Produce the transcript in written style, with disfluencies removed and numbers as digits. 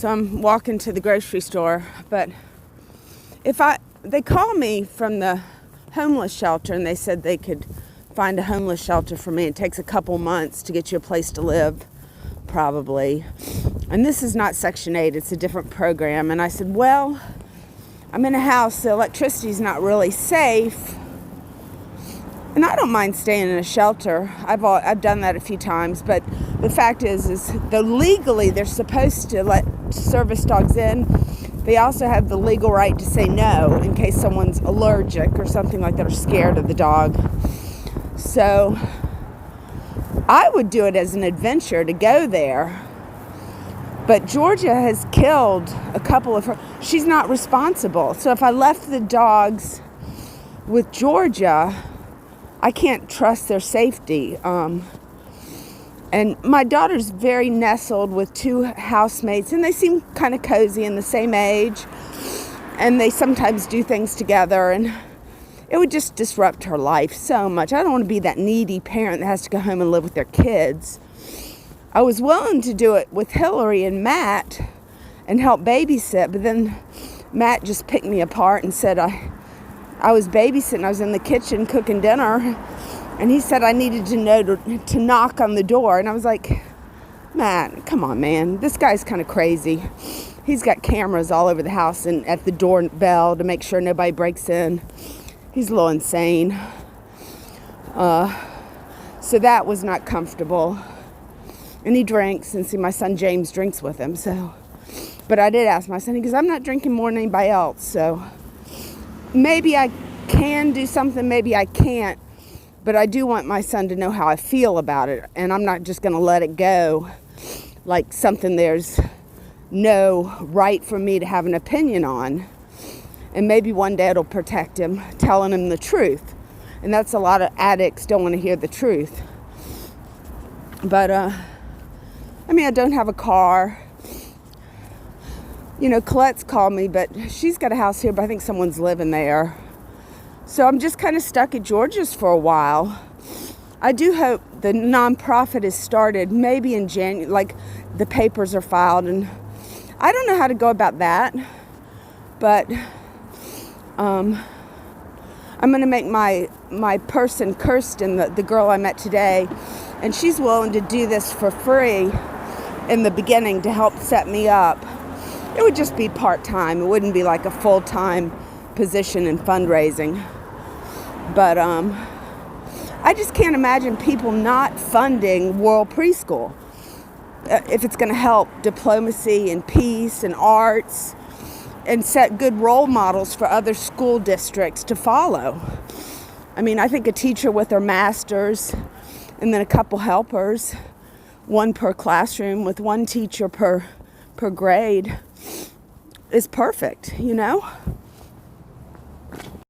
So I'm walking to the grocery store, but they call me from the homeless shelter and they said they could find a homeless shelter for me. It takes a couple months to get you a place to live, probably. And this is not Section 8, it's a different program. And I said, well, I'm in a house, the electricity's not really safe. And I don't mind staying in a shelter. I've done that a few times, but the fact is legally they're supposed to let service dogs in. They also have the legal right to say no in case someone's allergic or something like that or scared of the dog. So I would do it as an adventure to go there. But Georgia has killed a couple of her. She's not responsible. So if I left the dogs with Georgia, I can't trust their safety. And my daughter's very nestled with two housemates, and they seem kind of cozy and the same age. And they sometimes do things together, and it would just disrupt her life so much. I don't want to be that needy parent that has to go home and live with their kids. I was willing to do it with Hillary and Matt and help babysit, but then Matt just picked me apart and said I was babysitting. I was in the kitchen cooking dinner, and he said I needed to know to knock on the door. And I was like, Matt, come on, man. This guy's kind of crazy. He's got cameras all over the house and at the doorbell to make sure nobody breaks in. He's a little insane. So that was not comfortable. And he drinks, and see, my son James drinks with him. So, but I did ask my son, because I'm not drinking more than anybody else. So maybe I can do something, maybe I can't. But I do want my son to know how I feel about it. And I'm not just going to let it go like something there's no right for me to have an opinion on. And maybe one day it'll protect him, telling him the truth. And that's a lot of addicts don't want to hear the truth. But, I don't have a car. You know, Colette's called me, but she's got a house here, but I think someone's living there. So I'm just kind of stuck at Georgia's for a while. I do hope the nonprofit is started maybe in January, like the papers are filed, and I don't know how to go about that, but I'm going to make my person, Kirsten, the girl I met today, and she's willing to do this for free in the beginning to help set me up. It would just be part-time. It wouldn't be like a full-time position in fundraising. But I just can't imagine people not funding World Preschool if it's going to help diplomacy and peace and arts and set good role models for other school districts to follow. I think a teacher with her master's and then a couple helpers, one per classroom with one teacher per grade, is perfect, you know?